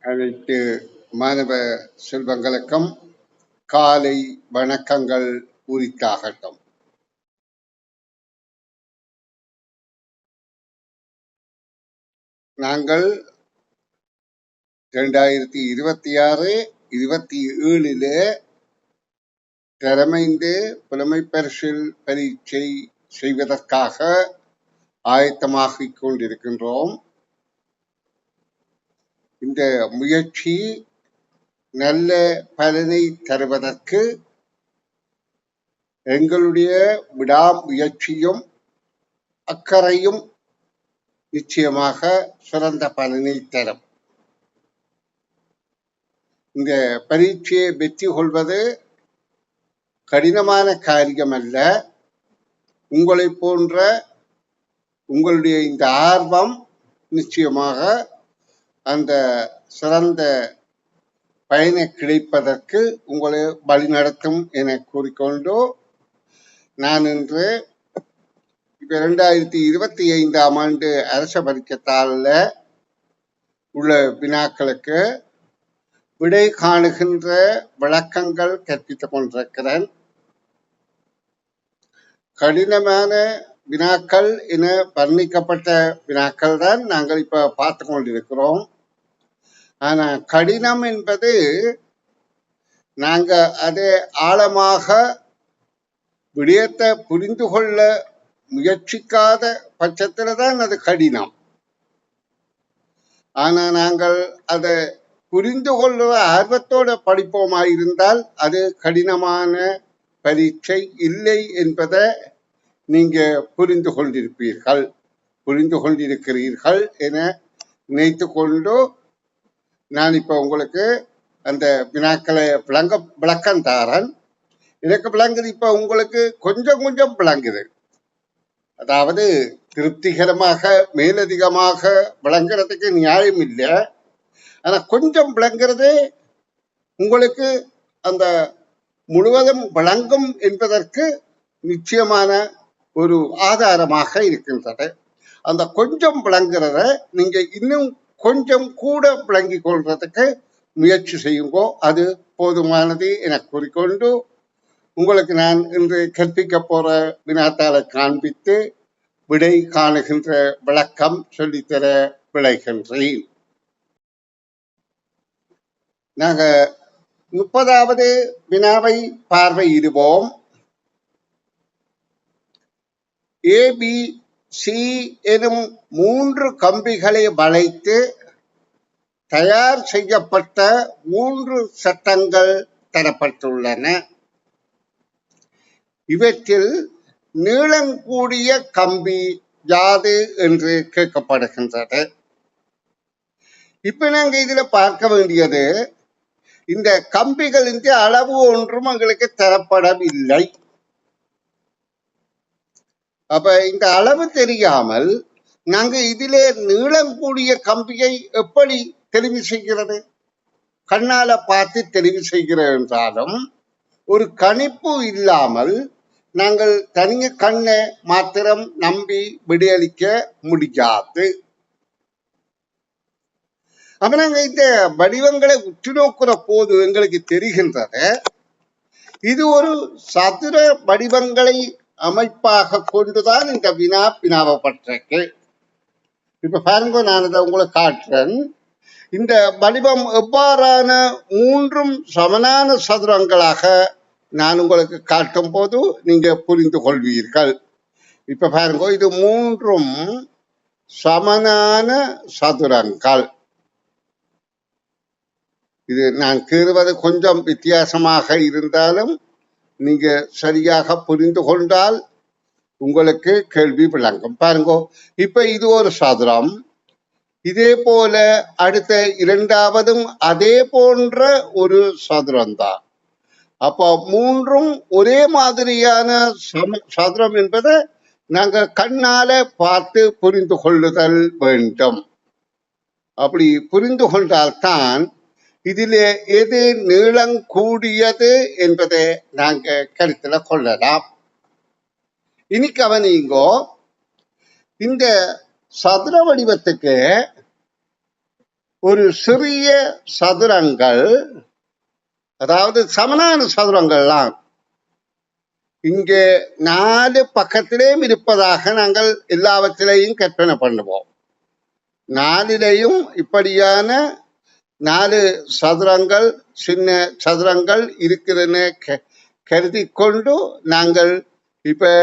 அனைத்து மாணவ செல்வங்களுக்கும் காலை வணக்கங்கள் உரித்தாகட்டும். நாங்கள் 2026-27 திறமைந்து புலமை பரிசில் பரீட்சை செய்வதற்காக ஆயத்தமாகிக் கொண்டிருக்கின்றோம். இந்த முயற்சி நல்ல பலனை தருவதற்கு எங்களுடைய விடாமுயற்சியும் அக்கறையும் நிச்சயமாக சிறந்த பலனை தரும். இந்த பரீட்சையை வெற்றி கொள்வது கடினமான காரியம் அல்ல. உங்களை போன்ற உங்களுடைய இந்த ஆர்வம் நிச்சயமாக அந்த சிறந்த பயனை கிடைப்பதற்கு உங்களை வழிநடத்தும் என கூறிக்கொண்டு நான் இன்று 2025ஆம் ஆண்டு அரச பரீட்சைத்தாளில் உள்ள வினாக்களுக்கு விடை காணுகின்ற விளக்கங்கள் கற்பித்துக் கொண்டிருக்கிறேன். கடினமான வினாக்கள் என வர்ணிக்கப்பட்ட வினாக்கள் தான் நாங்கள் இப்ப பார்த்து கொண்டிருக்கிறோம். ஆனா கடினம் என்பது நாங்க அதை ஆழமாக விடயத்தை புரிந்து கொள்ள முயற்சிக்காத பட்சத்துல தான் அது கடினம். ஆனா நாங்கள் அதை புரிந்து கொள்ளுற ஆர்வத்தோட படிப்போமாயிருந்தால் அது கடினமான பரீட்சை இல்லை என்பதை நீங்க புரிந்து கொண்டிருக்கிறீர்கள் என நினைத்து கொண்டு நான் இப்ப உங்களுக்கு அந்த வினாக்களை விளக்கம் தாரன். எனக்கு விளங்குது, இப்ப உங்களுக்கு கொஞ்சம் கொஞ்சம் விளங்குது. அதாவது திருப்திகரமாக மேலதிகமாக விளங்குறதுக்கு நியாயம் இல்லை. ஆனா கொஞ்சம் விளங்குறது உங்களுக்கு அந்த முழுவதும் விளங்கும் என்பதற்கு நிச்சயமான ஒரு ஆதாரமாக இருக்கின்றது. அந்த கொஞ்சம் விளங்குறத நீங்க இன்னும் கொஞ்சம் கூட விளங்கி கொள்றதுக்கு முயற்சி செய்யுங்கோ, அது போதுமானது என கூறிக்கொண்டு உங்களுக்கு நான் இன்று கற்பிக்க போற வினாத்தாளை காண்பித்து விடை காணுகின்ற விளக்கம் சொல்லித்தர விளைகின்றேன். நாங்க 30வது வினாவை பார்வையிடுவோம். ABC எனும் 3 கம்பிகளை வளைத்து தயார் செய்யப்பட்ட 3 சட்டங்கள் தரப்பட்டுள்ளன. இவற்றில் நீளங்கூடிய கம்பி யாது என்று கேட்கப்படுகின்றது. இப்ப நாங்க இதுல பார்க்க வேண்டியது, இந்த கம்பிகளின் அளவு ஒன்றும் எங்களுக்கு தரப்படவில்லை. அப்ப இந்த அளவு தெரியாமல் நாங்க இதிலே நீளங்கூடிய கம்பியை எப்படி தெரிவு செய்கிறது? கண்ணால பார்த்து தெரிவு செய்கிறது என்றாலும் ஒரு கணிப்பு இல்லாமல் நாங்கள் தனிய கண்ணை மாத்திரம் நம்பி விடையளிக்க முடியாது. அப்ப நாங்க இந்த வடிவங்களை உற்று நோக்கிற போது எங்களுக்கு தெரிகின்றது, இது ஒரு சதுர வடிவங்களை அமைப்பாக கொண்டுதான் இந்த வினாவப்பட்டிருக்கு. இப்ப பாருங்க, நான் இதை உங்களுக்கு காட்டுறேன். இந்த வடிவம் எவ்வாறான 3 சமனான சதுரங்களாக நான் உங்களுக்கு காட்டும் போது நீங்க புரிந்து கொள்வீர்கள். இப்ப பாருங்க, இது 3 சமனான சதுரங்கள். இது நான் கீறுவது கொஞ்சம் வித்தியாசமாக இருந்தாலும் நீங்க சரியாக புரிந்து கொண்டால் உங்களுக்கு கேள்வி விளங்கும். பாருங்க, இப்ப இது ஒரு சதுரம். இதே போல அடுத்த 2வதும் அதே போன்ற ஒரு சதுரம் தான். அப்ப 3ம் ஒரே மாதிரியான சதுரம் என்பதை நாங்க கண்ணால பார்த்து புரிந்து கொள்ளுதல் வேண்டும். அப்படி புரிந்து கொண்டால்தான் இதிலே எது நீளம் கூடியது என்பதை நாங்க கருத்துல கொள்ளலாம். இனி கவனிங்கோ, இந்த சதுர வடிவத்துக்கு ஒரு சிறிய சதுரங்கள், அதாவது சமனான சதுரங்கள்லாம் இங்கே 4 பக்கத்திலேயும் இருப்பதாக நாங்கள் எல்லாவற்றிலையும் கற்பனை பண்ணுவோம். 4லையும் இப்படியான 4 சதுரங்கள், சின்ன சதுரங்கள் இருக்கிறதுன்னு கருதி கொண்டு நாங்கள் இப்ப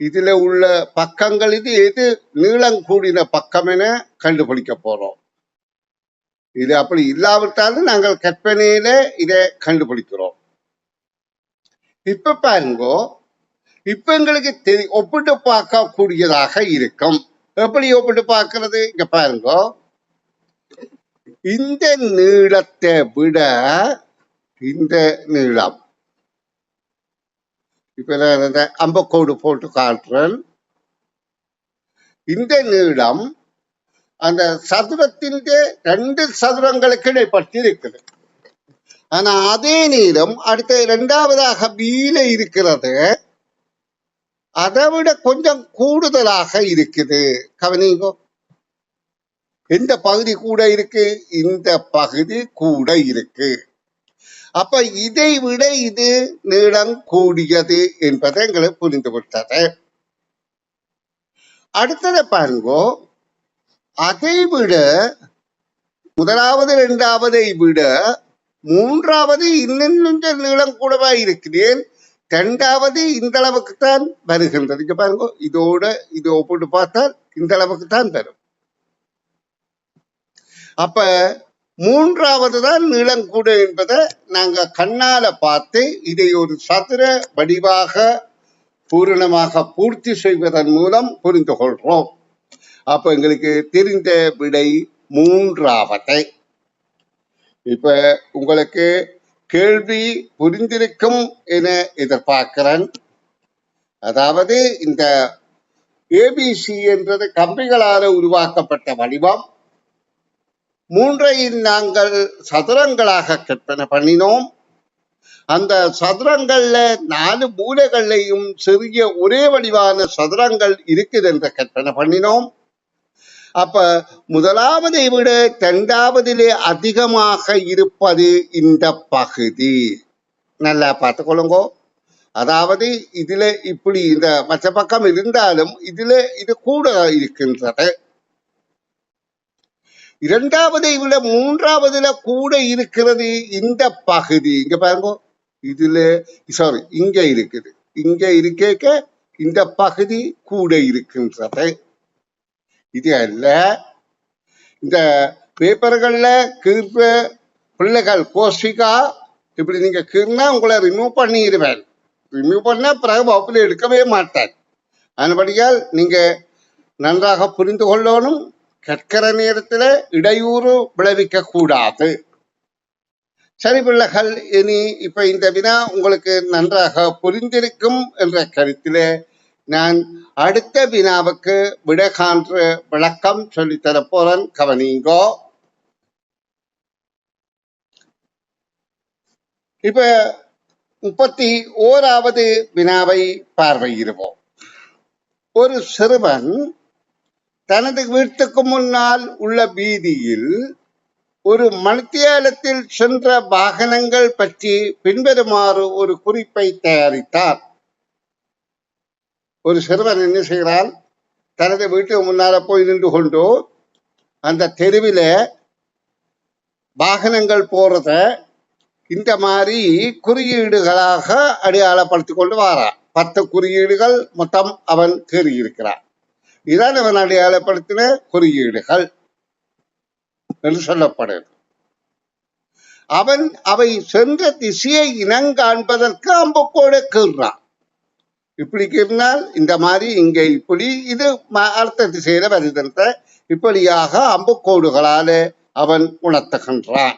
இதுல உள்ள பக்கங்கள் எது நீளம் கூடின பக்கம் என கண்டுபிடிக்க போறோம். இது அப்படி இல்லாவிட்டாலும் நாங்கள் கற்பனையில இதை கண்டுபிடிக்கிறோம். இப்ப பாருங்கோ, இப்ப எங்களுக்கு ஒப்பிட்டு பார்க்க கூடியதாக இருக்கும். எப்படி ஒப்பிட்டு பார்க்கறது? இங்க பாருங்க, இந்த நீளத்தை விட இந்த நீளம், இப்ப நான் அம்பக்கோடு போட்டு காட்டுறேன். இந்த நீளம் அந்த சதுரத்தின் 2 சதுரங்களுக்கு இடைப்பட்டு இருக்குது. ஆனா அதே நீளம் அடுத்த 2வதாக பீல இருக்கிறது, அதை விட கொஞ்சம் கூடுதலாக இருக்குது. கவனிங்கோ, எந்த பகுதி கூட இருக்கு? இந்த பகுதி கூட இருக்கு. அப்ப இதை விட இது நீளம் கூடியது என்பதை எங்களுக்கு புரிந்து விட்டது. அடுத்ததை பாருங்கோ, அதை விட முதலாவது 2வதை விட 3வது இன்னும் நீளம் கூடவா இருக்கிறேன். 2வது இந்த அளவுக்கு தான் வருகின்றது. இங்க பாருங்க, இதோட இது ஒப்பிட்டு பார்த்தால் இந்த அளவுக்கு தான் வரும். அப்ப 3வது தான் நீளம் கூட என்பதை நாங்க கண்ணால பார்த்து இதை ஒரு சதுர வடிவாக பூரணமாக பூர்த்தி செய்வதன் மூலம் புரிந்து கொள்றோம். அப்ப எங்களுக்கு தெரிந்த விடை 3வது. இப்ப உங்களுக்கு கேள்வி புரிந்திருக்கும் என எதிர்பார்க்கிறேன். அதாவது இந்த ஏபிசி என்றது கம்பிகளால் உருவாக்கப்பட்ட வடிவம். 3ஐயும் நாங்கள் சதுரங்களாக கற்பனை பண்ணினோம். அந்த சதுரங்கள்ல 4 மூலைகள்லையும் சிறிய ஒரே வடிவான சதுரங்கள் இருக்குது என்று கற்பனை பண்ணினோம். அப்ப முதலாவதை விட 2வதிலே அதிகமாக இருப்பது இந்த பகுதி. நல்லா பார்த்துக்கொள்ளுங்கோ. அதாவது இதுல இப்படி இந்த மற்ற பக்கம் இருந்தாலும் இதுல இது கூட இருக்கின்றது. 2வதை விட 3வதுல கூட இருக்கிறது இந்த பகுதி. இங்க பாருங்க, இதுல சாரி இங்க இருக்குது. இங்க இருக்க இந்த பகுதி கூட இருக்கின்றது. இது அல்ல, இந்த பேப்பர்கள்ல கீழ்ற பிள்ளைகள் கோஷிகா இப்படி நீங்க கீழ்னா உங்களை ரிமூவ் பண்ணிடுவேன். ரிமூவ் பண்ண பிறகு வகுப்பில் எடுக்கவே மாட்டேன். அதன்படியால் நீங்க நன்றாக புரிந்து கொள்ளணும். கற்கிற நேரத்துல இடையூறு விளைவிக்க கூடாது. சரி பிள்ளைகள், இனி இப்ப இந்த வினா உங்களுக்கு நன்றாக புரிந்திருக்கும் என்ற கருத்திலே நான் அடுத்த வினாவுக்கு விட காண்ற விளக்கம் சொல்லித்தர போறேன். கவனிங்கோ. இப்ப 31வது வினாவை பார்வையிடுவோம். ஒரு சிறுவன் தனது வீட்டுக்கு முன்னால் உள்ள வீதியில் ஒரு மணித்தியாலத்தில் சென்ற வாகனங்கள் பற்றி பின்வருமாறு ஒரு குறிப்பை தயாரித்தார். ஒரு சிறுவன் என்ன செய்கிறான்? தனது வீட்டுக்கு முன்னால போய் நின்று கொண்டு அந்த தெருவில வாகனங்கள் போறத இந்த மாதிரி குறியீடுகளாக அடையாளப்படுத்தி கொண்டு வாரான். 10 குறியீடுகள் மொத்தம் அவன் தேறியிருக்கிறான். இதான் அவன் அடையாளப்படுத்தின குறியீடுகள் என்று சொல்லப்படுது. அவன் அவை சென்ற திசையை இனங்காண்பதற்கு அம்புக்கோடு கீறான். இப்படி கீறினால் இந்த மாதிரி இங்க இப்படி, இது அடுத்த திசையில வருகின்ற இப்படியாக அம்புக்கோடுகளால அவன் உணர்த்துகின்றான்.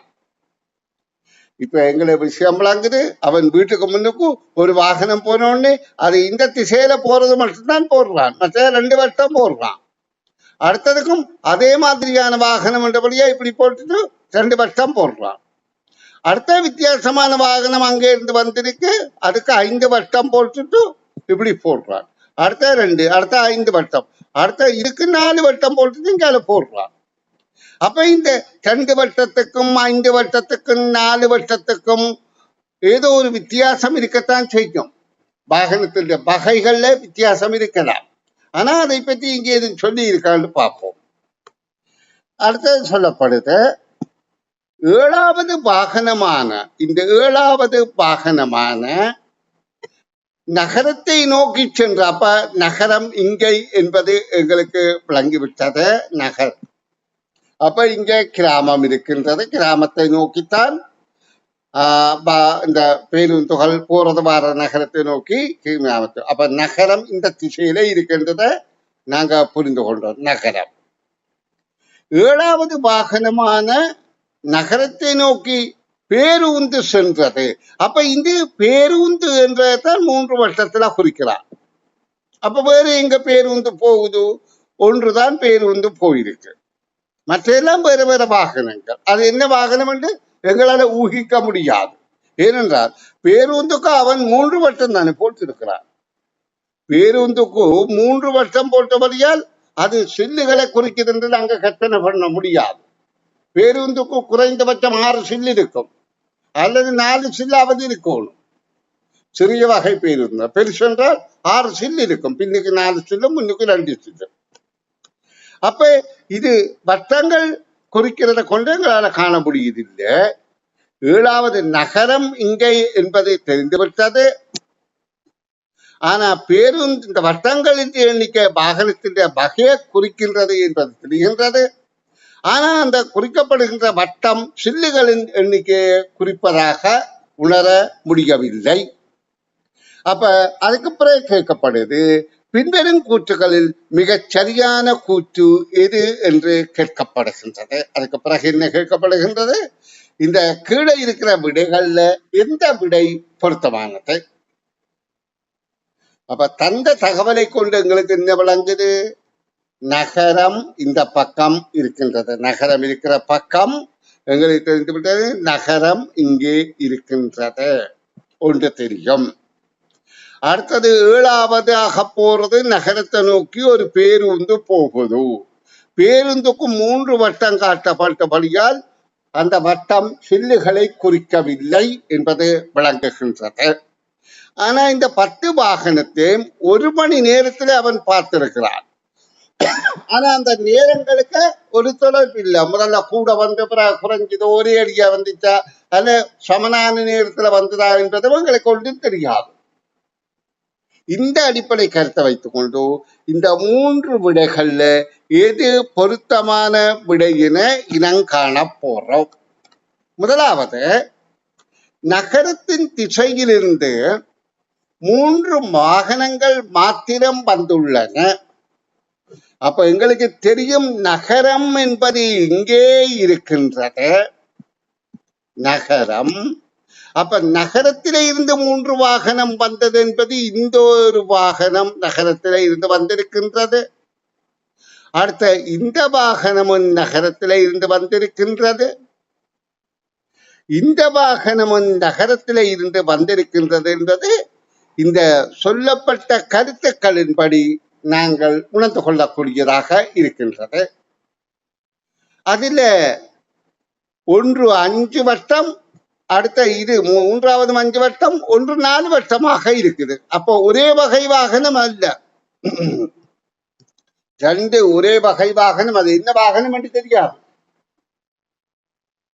இப்ப எங்களை விஷயம் விளங்குது. அவன் வீட்டுக்கு முன்னுக்கு ஒரு வாகனம் போனோடனே அது இந்த திசையில போறது மட்டும்தான் போடுறான், மற்ற 2 வட்டம் போடுறான். அடுத்ததுக்கும் அதே மாதிரியான வாகனம் என்றபடியா இப்படி போட்டுட்டு 2 வட்டம் போடுறான். அடுத்த வித்தியாசமான வாகனம் அங்கே இருந்து வந்திருக்கு, அதுக்கு 5 வட்டம் போட்டுட்டு இப்படி போடுறான். அடுத்த 2, அடுத்த 5 வட்டம், அடுத்த இதுக்கு 4 வட்டம் போட்டுட்டு இங்க போடுறான். அப்ப இந்த 2 வருஷத்துக்கும் 5 வருஷத்துக்கும் 4 வருஷத்துக்கும் ஏதோ ஒரு வித்தியாசம் இருக்கத்தான் செய்யும். வாகனத்தின் வகைகள்ல வித்தியாசம் இருக்கலாம். ஆனா அதை பற்றி இங்கே எதுவும் சொல்லி இருக்கான்னு பார்ப்போம். அடுத்தது சொல்லப்படுது, 7வது வாகனமான இந்த 7வது வாகனமான நகரத்தை நோக்கி சென்ற, அப்ப நகரம் இங்கே என்பது எங்களுக்கு விளங்கிவிட்டது. நகர் அப்ப இங்கே கிராமம் இருக்கின்றது. கிராமத்தை நோக்கித்தான் இந்த பேருந்துகள் போறது வார நகரத்தை நோக்கி கிராமத்தை. அப்ப நகரம் இந்த திசையில இருக்கின்றத நாங்க புரிந்து கொண்டோம். நகரம் 7வது வாகனமான நகரத்தை நோக்கி பேருந்து சென்றது. அப்ப இந்த பேருந்து என்றதான் 3 வருஷத்துல குறிக்கிறார். அப்ப வேற எங்க பேருந்து போகுது? ஒன்றுதான் பேருந்து போயிருக்கு, மற்றெல்லாம் வேற வேற வாகனங்கள். அது என்ன வாகனம் என்று எங்களால ஊகிக்க முடியாது. ஏனென்றால் பேருந்துக்கு அவன் 3 வருஷம் தானே போட்டிருக்கிறான். பேருந்துக்கு 3 வருஷம் போட்டபடியால் அது சில்லுகளை குறிக்கிறது என்று நாங்க கற்பனை பண்ண முடியாது. பேருந்துக்கு குறைந்தபட்சம் 6 சில்லு இருக்கும், அல்லது 4 சில்லாவது இருக்கணும். சிறிய வகை பேருந்து. பெருசு என்றால் 6 சில்லு இருக்கும், பின்னுக்கு 4 சில்லு, முன்னுக்கு 2 சில்லு. அப்ப இது வட்டங்கள் குறிக்கிறத கொண்டு எங்களால காண முடியுதில்லை. 7வது நகரம் இங்கே என்பதை தெரிந்துவிட்டது. ஆனா பேருந்து இந்த வட்டங்களின் எண்ணிக்கை வாகனத்தின் வகையை குறிக்கின்றது என்பது தெரிகின்றது. ஆனா அந்த குறிக்கப்படுகின்ற வட்டம் சில்லுகளின் எண்ணிக்கையை குறிப்பதாக உணர முடியவில்லை. அப்ப அதுக்கு பிறகு கேட்கப்படுது, பின்வரும் கூற்றுகளில் மிகச் சரியான கூற்று எது என்று கேட்கப்படுகின்றது. அதுக்கு பிறகு என்ன கேட்கப்படுகின்றது? இந்த கீழே இருக்கிற விடைகள்ல எந்த விடை பொருத்தமானது? அப்ப தந்த தகவலை கொண்டு எங்களுக்கு என்ன விளங்குது? நகரம் இந்த பக்கம் இருக்கின்றது. நகரம் இருக்கிற பக்கம் எங்களுக்கு தெரிந்துவிட்டது. நகரம் இங்கே இருக்கின்றது ஒன்று தெரியும். அடுத்தது 7வதாக போறது, நகரத்தை நோக்கி ஒரு பேருந்து போகுது. பேருந்துக்கு 3 வட்டம் காட்டப்பட்டபடியால் அந்த வட்டம் சில்லுகளை குறிக்கவில்லை என்பது விளங்குகின்றது. ஆனா இந்த 10 வாகனத்தை 1 மணி நேரத்தில் அவன் பார்த்திருக்கிறான். ஆனா அந்த நேரங்களுக்கு ஒரு தொடர்பு இல்லை. முதல்ல கூட வந்து குறைஞ்சது ஒரே அடியா வந்துச்சா அல்ல சமனான நேரத்துல வந்ததா என்பது எங்களுக்கு ஒன்றும் தெரியாது. இந்த அடிப்படை கருத்தை வைத்துக் கொண்டு இந்த 3 விடைகள்ல எது பொருத்தமான விடை என இனங்காண போறோம். முதலாவது, நகரத்தின் திசையிலிருந்து 3 வாகனங்கள் மாத்திரம் வந்துள்ளன. அப்ப எங்களுக்கு தெரியும் நகரம் என்பது இங்கே இருக்கின்றது. நகரம். அப்ப நகரத்திலே இருந்து 3 வாகனம் வந்தது என்பது இந்த ஒரு வாகனம் நகரத்திலே இருந்து வந்திருக்கின்றது. அடுத்த இந்த வாகனமும் நகரத்திலே இருந்து வந்திருக்கின்றது. இந்த வாகனமும் நகரத்திலே இருந்து வந்திருக்கின்றது என்பது இந்த சொல்லப்பட்ட கருத்துக்களின்படி நாங்கள் உணர்ந்து கொள்ளக்கூடியதாக இருக்கின்றது. அதில ஒன்று 5 வருஷம், அடுத்த இது 3வது 5 வருஷம், ஒன்று 4 வருஷமாக இருக்குது. அப்போ ஒரே வகை வாகனம் அல்ல, 2 ஒரே வகை வாகனம். அது என்ன வாகனம் என்று தெரியாது.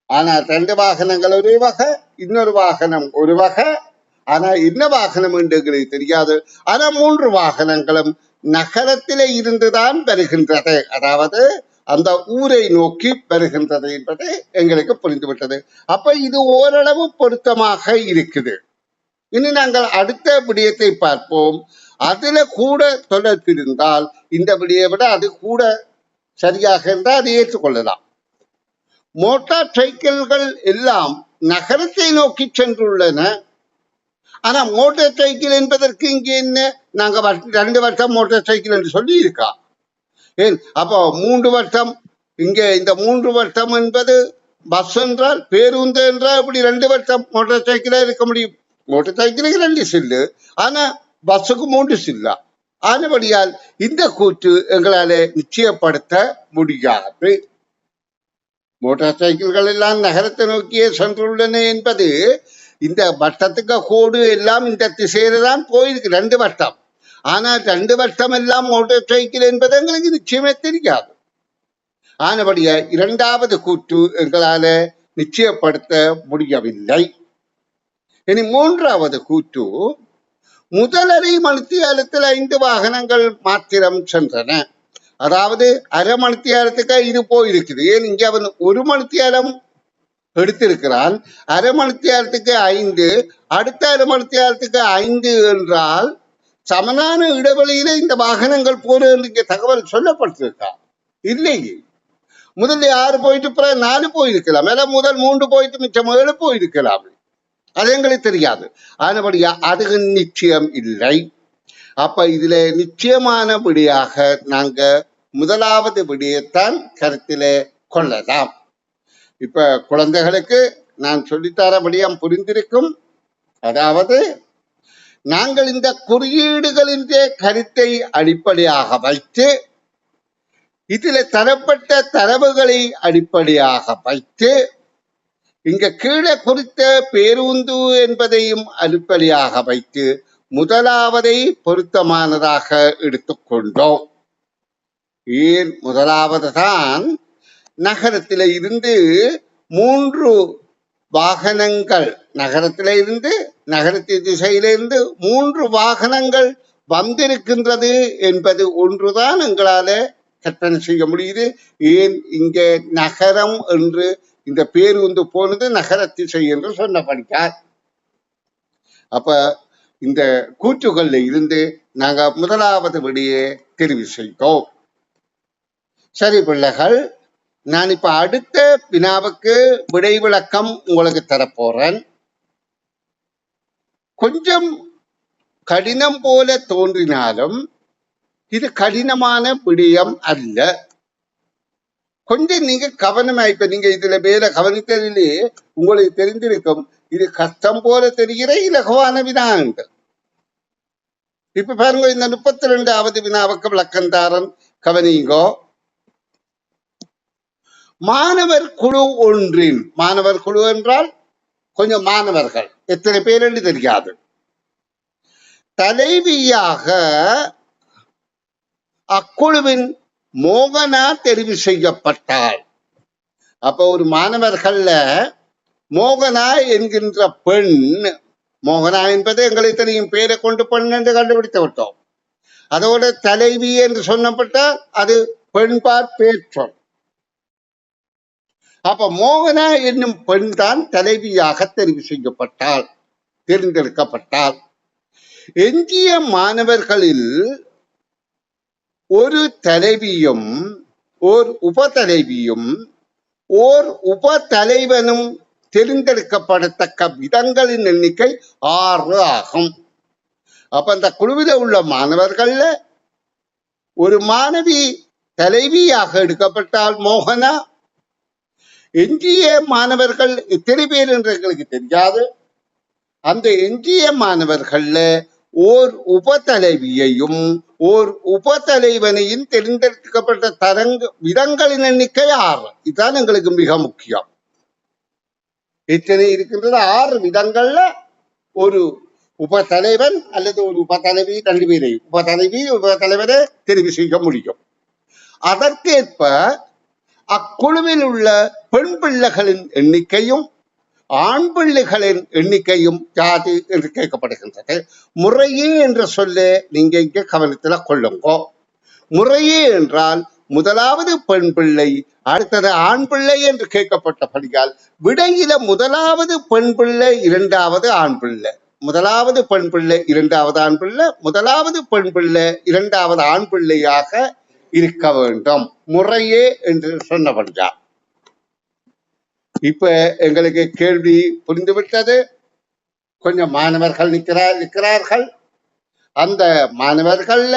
ஆனா 2 வாகனங்கள் ஒரே வகை, இன்னொரு வாகனம் ஒரு வகை. ஆனா என்ன வாகனம் என்று எங்களுக்கு தெரியாது. ஆனா 3 வாகனங்களும் நகரத்திலே இருந்துதான் வருகின்றது, அதாவது அந்த ஊரை நோக்கி வருகின்றது என்பது எங்களுக்கு புரிந்துவிட்டது. அப்ப இது ஓரளவு பொருத்தமாக இருக்குது. இனி நாங்கள் அடுத்த விடயத்தை பார்ப்போம். அதுல கூட தொடர்பு இருந்தால் இந்த விடயை விட அது கூட சரியாக இருந்தால் அதை ஏற்றுக்கொள்ளலாம். மோட்டார் சைக்கிள்கள் எல்லாம் நகரத்தை நோக்கி சென்றுள்ளன. ஆனா மோட்டார் சைக்கிள் என்பதற்கு இங்கே என்ன, நாங்க 2 வருஷம் மோட்டார் சைக்கிள் என்று சொல்லி இருக்கா. ஏன் அப்போ 3 வருஷம் இங்கே இந்த 3 வருஷம் என்பது பஸ் என்றால் பேருந்து என்றால் இப்படி 2 வருஷம் மோட்டார் சைக்கிளா இருக்க முடியும். மோட்டார் சைக்கிளுக்கு 2 சில்லு, ஆனா பஸ்ஸுக்கு 3 சில்லா. ஆனபடியால் இந்த கூற்று எங்களால நிச்சயப்படுத்த முடியாது. மோட்டார் சைக்கிள்கள் எல்லாம் நகரத்தை நோக்கியே சென்றுள்ளன என்பது இந்த வட்டத்துக்கு கோடு எல்லாம் இந்த திசையில தான் போயிருக்கு 2 வட்டம். ஆனால் 2 வட்டம் எல்லாம் மோட்டார் சைக்கிள் என்பது எங்களுக்கு நிச்சயமே தெரியாது. ஆனபடிய 2வது கூற்று எங்களால நிச்சயப்படுத்த முடியவில்லை. இனி 3வது கூற்று, முதலரை மணித்தியாலத்தில் 5 வாகனங்கள் மாத்திரம் சென்றன. அதாவது அரை மணித்தியாலத்துக்கு இது போயிருக்குது. ஏன் இங்க அவன் 1 மணித்தியாலம் எடுத்திருக்கிறான். அரை மணித்தியாலத்துக்கு 5, அடுத்த அரை மணித்தியாலத்துக்கு 5 என்றால் சமனான இடைவெளியில இந்த வாகனங்கள் போற இங்க தகவல் சொல்லப்பட்டிருக்கா? இல்லையே. முதல்ல 6 போயிட்டு பிறகு 4 போயிருக்கலாம், இல்ல முதல் 3 போயிட்டு மிச்சம் 7 போயிருக்கலாம். அது எங்களுக்கு தெரியாது. ஆனபடியா அது நிச்சயம் இல்லை. அப்ப இதுல நிச்சயமான விடியாக நாங்க முதலாவது விடியத்தான் கருத்திலே கொள்ளலாம். இப்ப குழந்தைகளுக்கு நான் சொல்லித்தரபடியாம் புரிந்திருக்கும். அதாவது நாங்கள் இந்த குறியீடுகளின் கருத்தை அடிப்படையாக வைத்து இதுல தரப்பட்ட தரவுகளை அடிப்படையாக வைத்து இங்க கீழே குறித்த பேருந்து என்பதையும் அடிப்படையாக வைத்து முதலாவதை பொருத்தமானதாக எடுத்துக்கொண்டோம். ஏன் முதலாவது தான் நகரத்தில இருந்து 3 வாகனங்கள், நகரத்தில இருந்து நகரத்தின் திசையிலிருந்து 3 வாகனங்கள் வந்திருக்கின்றது என்பது ஒன்றுதான் எங்களால கற்பனை செய்ய முடியுது. ஏன் இங்க நகரம் என்று இந்த பேருந்து போனது நகர திசை என்று சொன்னபடியார். அப்ப இந்த கூற்றுகள்ல இருந்து நாங்க முதலாவது விடையே தெரிவு செய்தோம். சரி பிள்ளைகள், நான் இப்ப அடுத்த வினாவுக்கு விடை விளக்கம் உங்களுக்கு தரப்போறேன். கொஞ்சம் கடினம் போல தோன்றினாலும் இது கடினமான விடயம் அல்ல. கொஞ்சம் நீங்க கவனமா, இப்ப நீங்க இதுல மேல கவனித்ததிலே உங்களுக்கு தெரிந்திருக்கும் இது கஷ்டம் போல தெரிகிற இலகுவான வினாங்கள். இப்ப பாருங்க, இந்த 32வது வினாவுக்கு விளக்கந்தாரன் கவனிங்கோ. மாணவர் குழு ஒன்றின், மாணவர் குழு என்றால் கொஞ்சம் மாணவர்கள், எத்தனை பேர் என்று தெரியாது, தலைவியாக அக்குழுவின் மோகனா தெரிவு செய்யப்பட்டாள். அப்ப ஒரு மாணவர்கள்ல மோகனா என்கின்ற பெண், மோகனா என்பது எங்களுக்கு தெரியும், பேரை கொண்டு பெண் என்று கண்டுபிடித்து விட்டோம். அதோட தலைவி என்று சொன்னப்பட்டால் அது பெண்பார் பேற்றோம். அப்ப மோகனா என்னும் பெண் தான் தலைவியாக தெரிவு செய்யப்பட்டாள், தேர்ந்தெடுக்கப்பட்டாள். எஞ்சிய மாணவர்களில் ஒரு தலைவியும் ஓர் உபதலைவியும் ஓர் உபதலைவனும் தேர்ந்தெடுக்கப்படத்தக்க விதங்களின் எண்ணிக்கை 6 ஆகும். அப்ப அந்த குழுவில உள்ள மாணவர்கள்ல ஒரு மாணவி தலைவியாக எடுக்கப்பட்டால் மோகனா, எஞ்சிய மாணவர்கள் எத்தனை பேர் என்று எங்களுக்கு தெரியாது. அந்த எஞ்சிய மாணவர்கள்ல ஓர் உபதலைவியையும் ஓர் உபதலைவனையும் தேர்ந்தெடுக்கப்பட்ட விதங்களின் எண்ணிக்கை 6. இதுதான் எங்களுக்கு மிக முக்கியம். எத்தனை இருக்கின்றது? 6 விதங்கள்ல ஒரு உபதலைவன் அல்லது ஒரு உபதலைவி, 2 பேரையும் உபதலைவி உபதலைவரை தெரிவு செய்ய முடியும். அதற்கேற்ப அக்குழுவில் உள்ள பெண் பிள்ளைகளின் எண்ணிக்கையும் ஆண் பிள்ளைகளின் எண்ணிக்கையும் யாது என்று கேட்கப்படுகின்றது. முறையே என்ற சொல்ல நீங்க இங்க கவனத்துல கொள்ளுங்கோ. முறையே என்றால் முதலாவது பெண் பிள்ளை, அடுத்தது ஆண் பிள்ளை என்று கேட்கப்பட்டபடியால் விடையில முதலாவது பெண் பிள்ளை, 2வது ஆண் பிள்ளை, முதலாவது பெண் பிள்ளை, 2வது ஆண் பிள்ளை, முதலாவது பெண் பிள்ளை, 2வது ஆண் பிள்ளையாக இருக்க வேண்டும், முறையே என்று சொன்னபடியா. இப்ப எங்களுக்கு கேள்வி புரிந்துவிட்டது. கொஞ்சம் மாணவர்கள் நிற்கிறார்கள். அந்த மாணவர்கள்ல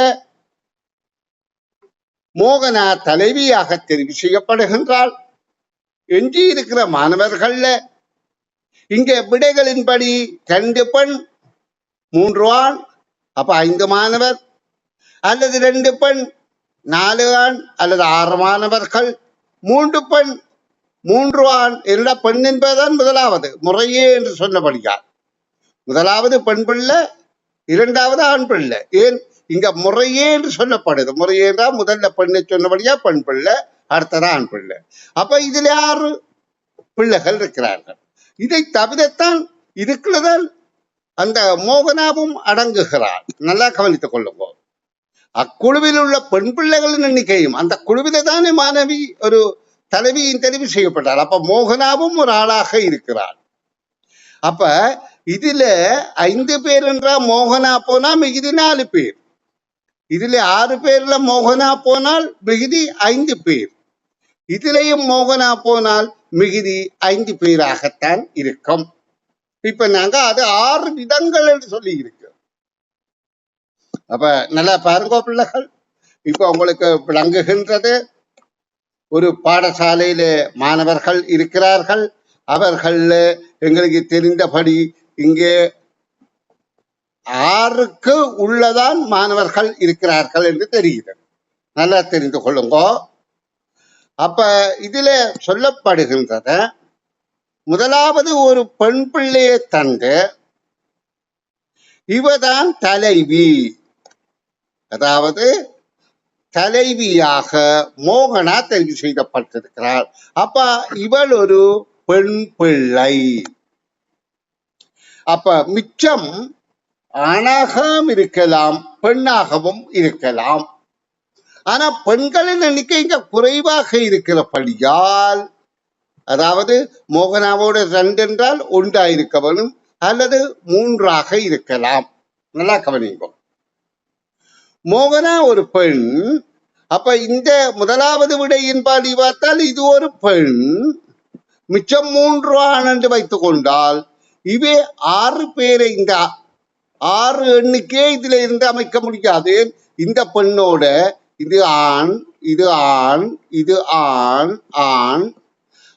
மோகனா தலைவியாக தெரிவு செய்யப்படுகின்றாள். எஞ்சி இருக்கிற மாணவர்கள்ல இங்க விடைகளின்படி 2 பெண் 3 ஆண், அப்ப 5 மாணவர், அல்லது 2 பெண் 4 ஆண் அல்லது 6 மாணவர்கள், 3 பெண் மூன்று ஆண் என்ற பெண் என்பதுதான் முதலாவது முறையே என்று சொன்னபடியால் முதலாவது பெண் பிள்ளை, இரண்டாவது ஆண் பிள்ளை. ஏன் இங்க முறையே என்று சொல்லப்படுது? முறையே என்றால் முதல்ல பெண்ணை சொன்னபடியா பெண் பிள்ளை, அடுத்தது ஆண் பிள்ளை. அப்ப இதுல 6 பிள்ளைகள் இருக்கிறார்கள். இதை தவிரத்தான் இருக்கிறதால் அந்த மோகனாவும் அடங்குகிறார். நல்லா கவனித்துக் கொள்ளுங்க. அக்குழுவில் உள்ள பெண் பிள்ளைகளின் எண்ணிக்கையும் அந்த குழுவில தானே மாணவி ஒரு தலைவியின் தெரிவு செய்யப்பட்டார். அப்ப மோகனாவும் ஒரு ஆளாக இருக்கிறார். அப்ப இதுல 5 பேர் என்றா மோகனா போனா மிகுதி 4 பேர். இதுல 6 பேர்ல மோகனா போனால் மிகுதி 5 பேர். இதுலயும் மோகனா போனால் மிகுதி 5 பேராகத்தான் இருக்கும். இப்ப நாங்க அது 6 விதங்கள் என்று சொல்லி இருக்கு. அப்ப நல்லா பாருங்க பிள்ளைகள். இப்ப உங்களுக்கு விளங்குகின்றது. ஒரு பாடசாலையில மாணவர்கள் இருக்கிறார்கள். அவர்கள் எங்களுக்கு தெரிந்தபடி இங்கே 6க்கு உள்ளதான் மாணவர்கள் இருக்கிறார்கள் என்று தெரிகிறது. நல்லா தெரிந்து கொள்ளுங்க. அப்ப இதுல சொல்லப்படுகின்றத முதலாவது ஒரு பெண் பிள்ளையை தந்து இவதான் தலைவி, அதாவது தலைவியாக மோகனா தெரிவு செய்யப்பட்டிருக்கிறார். அப்ப இவள் ஒரு பெண் பிள்ளை. அப்ப மிச்சம் ஆணாகவும் இருக்கலாம், பெண்ணாகவும் இருக்கலாம். ஆனா பெண்களின் எண்ணிக்கை இங்க குறைவாக இருக்கிறபடியால், அதாவது மோகனாவோட 2 என்றால் 1 இருக்க வேணும் அல்லது 3 இருக்கலாம். நல்லா கவனிங்க. மோகனா ஒரு பெண். அப்ப இந்த முதலாவது விடையின் பாடி பார்த்தால் இது ஒரு பெண், மிச்சம் 3 ஆண் என்று வைத்துக் கொண்டால் இவை 6 பேரை இந்த 6 எண்ணிக்கையே இதுல இருந்து அமைக்க முடியாது. இந்த பெண்ணோட இது ஆண், இது ஆண், இது ஆண், ஆண்.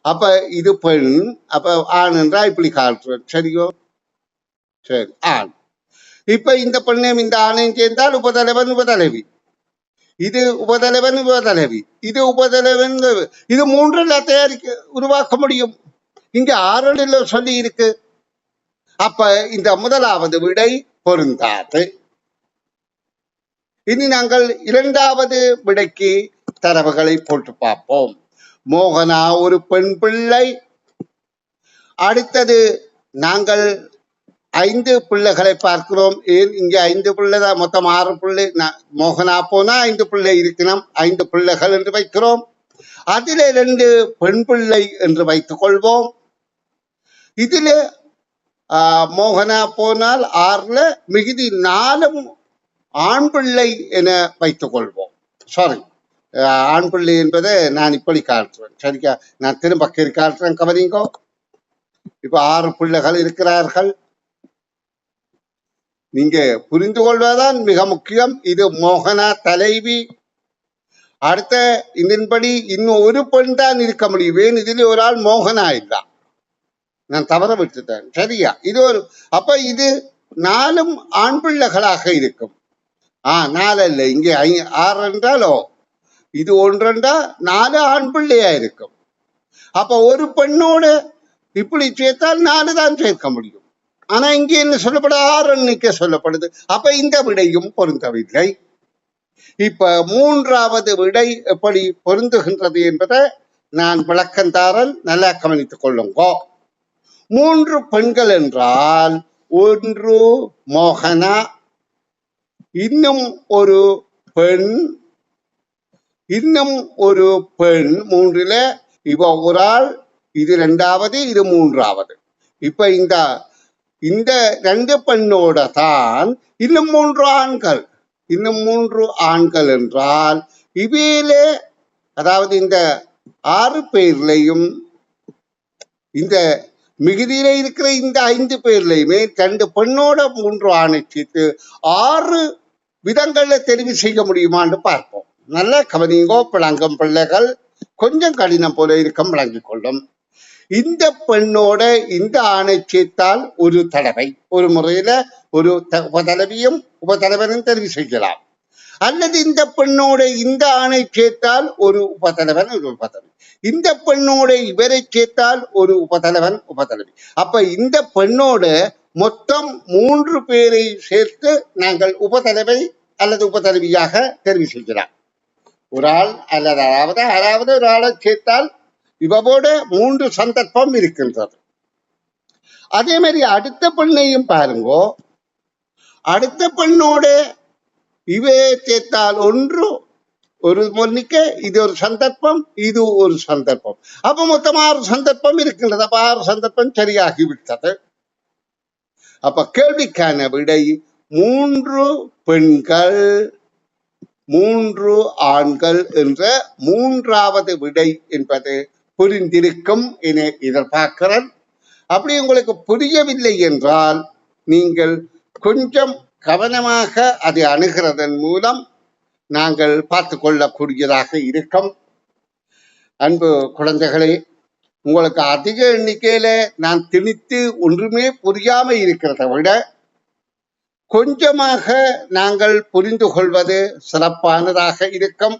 அப்ப இது பெண். அப்ப ஆண் என்றா இப்படி காட்டுறேன். சரியோ? சரி, ஆண். இப்ப இந்த பெண்ணையும் இந்த ஆணையும் சேர்ந்தால் உபதலைவன் உபதலைவி, இது உபதலைவன் உபதலைவி, இது உபதலைவன். இது 3 தயாரிக்க உருவாக்க முடியும். இங்க 6 சொல்லி இருக்கு. அப்ப இந்த முதலாவது விடை பொருந்தாது. இனி நாங்கள் 2வது விடைக்கு தரவுகளை போட்டு பார்ப்போம். மோகனா ஒரு பெண் பிள்ளை. அடுத்தது நாங்கள் 5 பிள்ளைகளை பார்க்கிறோம். ஏன் இங்க 5 பிள்ளை தான், மொத்தம் 6 பிள்ளை. மோகனா போனா 5 பிள்ளை இருக்கணும், 5 பிள்ளைகள் என்று வைக்கிறோம். அதிலே 2 பெண் பிள்ளை என்று வைத்துக் கொள்வோம். இதுல மோகனா போனால் 6ல மிகுதி 4 ஆண் பிள்ளை என வைத்துக் கொள்வோம். சாரி, ஆண் பிள்ளை என்பதை நான் இப்படி காட்டுறேன். சரிக்கா? நான் திரும்ப காட்டுறேன், கவனிங்கோ. இப்ப 6 பிள்ளைகள் இருக்கிறார்கள். நீங்க புரிந்து கொள்வதுதான் மிக முக்கியம். இது மோகனா தலைவி. அடுத்த இதன்படி இன்னும் ஒரு பெண் தான் இருக்க முடியும். ஏன் இதில் ஒரு ஆள் மோகனா இல்ல, நான் தவற விட்டுட்டேன். சரியா? இது ஒரு, அப்ப இது 4 ஆண் பிள்ளைகளாக இருக்கும். 4 இல்லை, இங்கே 6 என்றாலோ இது 1 என்றா 4 ஆண் பிள்ளையா இருக்கும். அப்ப ஒரு பெண்ணோட இப்படி சேர்த்தால் 4 தான் சேர்க்க முடியும். ஆனா இங்கே என்ன சொல்லப்பட 6 எண்ணிக்கை சொல்லப்படுது. அப்ப இந்த விடையும் பொருந்தவில்லை. இப்ப 3வது விடை எப்படி பொருந்துகின்றது என்பதை நான் விளக்கந்தாரன், நல்லா கவனித்துக் கொள்ளுங்க. 3 பெண்கள் என்றால் 1 மோகனா, இன்னும் ஒரு பெண், இன்னும் ஒரு பெண். 3ல இவ ஒரு ஆள், இது 2வது, இது 3வது. இப்ப இந்த 2 பெண்ணோட தான் இன்னும் 3 ஆண்கள், இன்னும் 3 ஆண்கள் என்றால் இவையிலே, அதாவது இந்த 6 பேர்லையும் இந்த மிகுதியில இருக்கிற இந்த 5 பேர்லையுமே 2 பெண்ணோட 3 ஆணை சேர்த்து 6 விதங்கள்ல தெரிவு செய்ய முடியுமான்னு பார்ப்போம். நல்லா கவனிங்கோ விளங்கும் பிள்ளைகள். கொஞ்சம் கடினம் போல இருக்கும், விளங்கிக் கொள்ளும். இந்த பெண்ணோட இந்த ஆணை சேர்த்தால் ஒரு தடவை, ஒரு முறையில ஒரு உபதலைவியும் உபதலைவனும் தெரிவு செய்யலாம். அல்லது இந்த பெண்ணோட இந்த ஆணை சேர்த்தால் ஒரு உபதலைவன் ஒரு உபதலைவி, இந்த பெண்ணோட இவரை சேர்த்தால் ஒரு உபதலைவன் உபதலைவி. அப்ப இந்த பெண்ணோட மொத்தம் 3 பேரை சேர்த்து நாங்கள் உபதலைவை அல்லது உபதலைவியாக தெரிவு செய்கிறோம். ஒரு ஆள் அல்லது அதாவது ஒரு ஆளை சேர்த்தால் இவவோட 3 சந்தர்ப்பம் இருக்கின்றது. அதே மாதிரி அடுத்த பெண்ணையும் பாருங்கோ, அடுத்த பெண்ணோட இவையை சேர்த்தால் ஒரு மொழிக்க இது ஒரு சந்தர்ப்பம், இது ஒரு சந்தர்ப்பம். அப்ப மொத்தம் 6 சந்தர்ப்பம் இருக்கின்றது. அப்ப 6 சந்தர்ப்பம் சரியாகிவிட்டது. அப்ப கேள்விக்கான விடை 3 பெண்கள் 3 ஆண்கள் என்ற 3வது விடை என்பது புரிந்திருக்கும் என எதிர்பார்க்கிறேன். அப்படி உங்களுக்கு புரியவில்லை என்றால் நீங்கள் கொஞ்சம் கவனமாக அதை அணுகிறதன் மூலம் நாங்கள் பார்த்து கொள்ளக்கூடியதாக இருக்கும். அன்பு குழந்தைகளே, உங்களுக்கு அதிக எண்ணிக்கையில நான் திணித்து ஒன்றுமே புரியாம இருக்கிறத விட கொஞ்சமாக நாங்கள் புரிந்து கொள்வது சிறப்பானதாக இருக்கும்.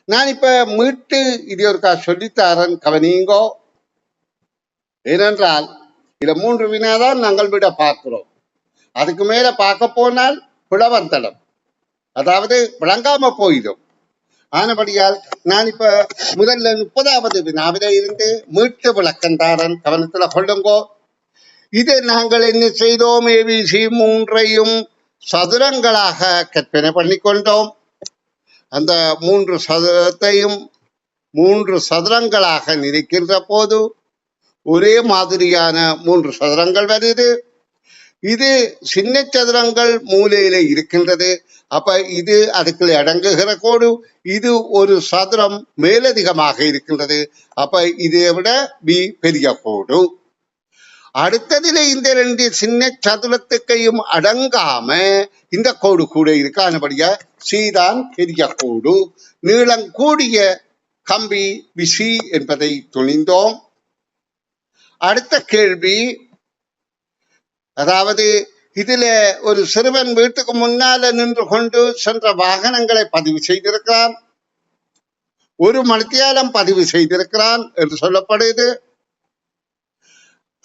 நான் இப்ப மீட்டு இது ஒருக்கா சொல்லித்தாரன், கவனியுங்கோ. ஏனென்றால் இதுல 3 வினாதான் நாங்கள் விட பார்க்கிறோம். அதுக்கு மேல பார்க்க போனால் பிளவந்தடம், அதாவது விளங்காம போயிடும். ஆனபடியால் நான் இப்ப முதல்ல 30வது வினாவில இருந்து மீட்டு விளக்கந்தாரன், கவனத்துல கொள்ளுங்கோ. இது நாங்கள் என்ன செய்தோம், ஏபிசி 3ஐயும் சதுரங்களாக கற்பனை பண்ணிக்கொண்டோம். அந்த 3 சதுரத்தையும் 3 சதுரங்களாக நினைக்கின்ற போது ஒரே மாதிரியான 3 சதுரங்கள் வருது. இது சின்ன சதுரங்கள் மூலையில இருக்கின்றது. அப்ப இது அதுக்குள்ள அடங்குகிற கோடு. இது ஒரு சதுரம் மேலதிகமாக இருக்கின்றது. அப்ப இதை விட பி பெரிய கோடு. அடுத்ததுல இந்த 2 சின்ன சதுரத்துக்கையும் அடங்காம இந்த கோடு கூட இருக்கு. ஆனபடியா சீதான் பெரிய கோடு. நீளம் கூடிய கம்பி விசி என்பதை துணிந்தோம். அடுத்த கேள்வி, அதாவது இதுல ஒரு சிறுவன் வீட்டுக்கு முன்னால நின்று கொண்டு சென்ற வாகனங்களை பதிவு செய்திருக்கிறான். 1 மணித்தியாலம் பதிவு செய்திருக்கிறான் என்று சொல்லப்படுது.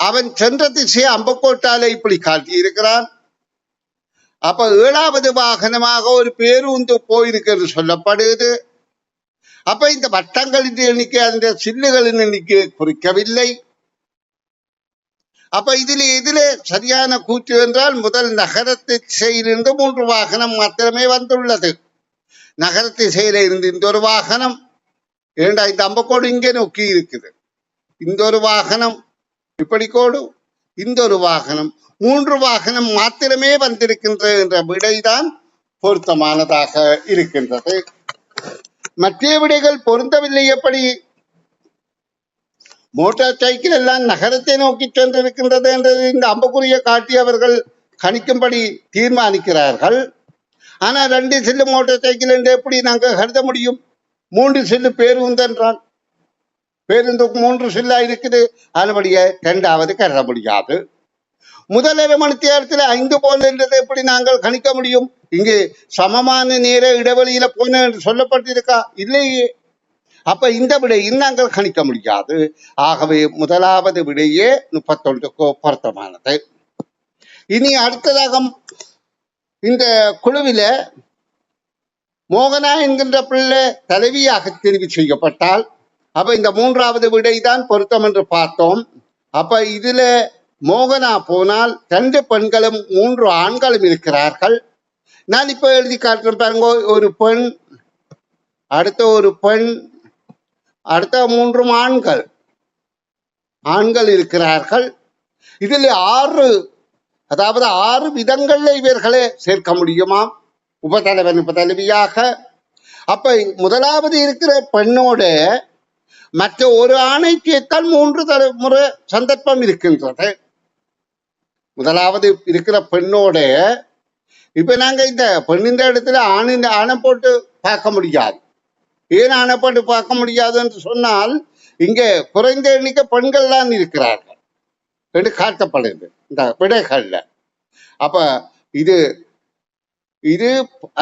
அவன் சென்ற திசையை அம்பக்கோட்டால இப்படி காட்டியிருக்கிறான். அப்ப 7வது வாகனமாக ஒரு பேருந்து போயிருக்கிறது சொல்லப்படுது. அப்ப இந்த வட்டங்களின் எண்ணிக்கை, அந்த சில்லுகளின் எண்ணிக்கை குறிக்கவில்லை. அப்ப இதுல சரியான கூற்று என்றால் முதல் நகரத்து திசையிலிருந்து 3 வாகனம் மாத்திரமே வந்துள்ளது. நகர திசையில இருந்து இந்த ஒரு வாகனம், ஏண்டா இந்த அம்பக்கோடு இங்கே நோக்கி இருக்குது, இந்த ஒரு வாகனம் இப்படி கோடு, இந்த ஒரு வாகனம், 3 வாகனம் மாத்திரமே வந்திருக்கின்ற என்ற விடைதான் பொருத்தமானதாக இருக்கின்றது. மற்ற விடைகள் பொருந்தவில்லை. எப்படி மோட்டார் சைக்கிள் எல்லாம் நகரத்தை நோக்கி சென்றிருக்கின்றது என்றது இந்த அம்பக்குறியை காட்டி அவர்கள் கணிக்கும்படி தீர்மானிக்கிறார்கள். ஆனா 2 சில்லு மோட்டார் சைக்கிள் என்று எப்படி நாங்கள் கருத முடியும்? 3 சில்லு பேருந்து என்றால் பேருந்துக்கு 3 சில்லா இருக்குது. அதுபடிய 2வது கருத முடியாது. முதல் 1/2 மணித்தியாலத்தில் 5 போன்றதை எப்படி நாங்கள் கணிக்க முடியும்? இங்கு சமமான நேர இடைவெளியில போன என்று சொல்லப்பட்டிருக்கா? இல்லையே. அப்ப இந்த விடையை நாங்கள் கணிக்க முடியாது. ஆகவே முதலாவது விடையே 31க்கு பொருத்தமானது. இனி அடுத்ததாக இந்த குழுவில மோகனா என்கின்ற பிள்ளை தலைவியாக தெரிவு செய்யப்பட்டால் அப்ப இந்த 3வது விடைதான் பொருத்தம் என்று பார்த்தோம். அப்ப இதுல மோகனா போனால் 2 பெண்களும் 3 ஆண்களும் இருக்கிறார்கள். நான் இப்ப எழுதி காட்டுறேன் பாருங்க. ஒரு பெண், அடுத்த ஒரு பெண், அடுத்த 3 ஆண்கள் இருக்கிறார்கள். இதில் 6 அதாவது 6 விதங்கள்ல இவர்களை சேர்க்க முடியுமாம் உபதலைவன் உபதலைவியாக. அப்ப முதலாவது இருக்கிற பெண்ணோட மற்ற ஒரு ஆணை சேர்த்தால் 3 முறை சந்தர்ப்பம் இருக்கின்றது. முதலாவது இருக்கிற பெண்ணோட இப்ப நாங்க இந்த பெண்ணின் இடத்துல ஆணை போட்டு பார்க்க முடியாது. ஏன் ஆணை போட்டு பார்க்க முடியாது என்று சொன்னால் இங்க குறைந்த எண்ணிக்கை பெண்கள் தான் இருக்கிறார்கள் என்று காட்டப்படுது இந்த விடைகள்ல. அப்ப இது இது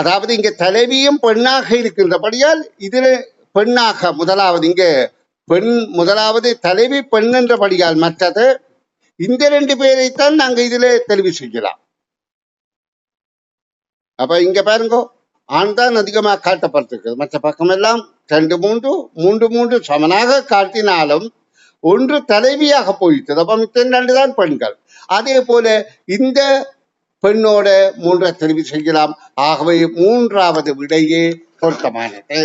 அதாவது இங்க தலைவியும் பெண்ணாக இருக்கின்றபடியால் இதுல பெண்ணாக முதலாவது இங்க முதலாவது தலைவி பெண் என்றபடியால் மற்றது இந்த ரெண்டு பேரைத்தான் நாங்க இதுல தெளிவு செய்யலாம். அப்ப இங்க பாருங்க, ஆண் தான் அதிகமாக காட்டப்பட்டிருக்கிறது. மற்ற பக்கமெல்லாம் 2 3 சமனாக காட்டினாலும் ஒன்று தலைவியாக போயிட்டது. அப்ப மித்த 2 தான் பெண்கள். அதே போல இந்த பெண்ணோட 3 தெளிவு செய்யலாம். ஆகவே 3வது விடையே பொருத்தமானது.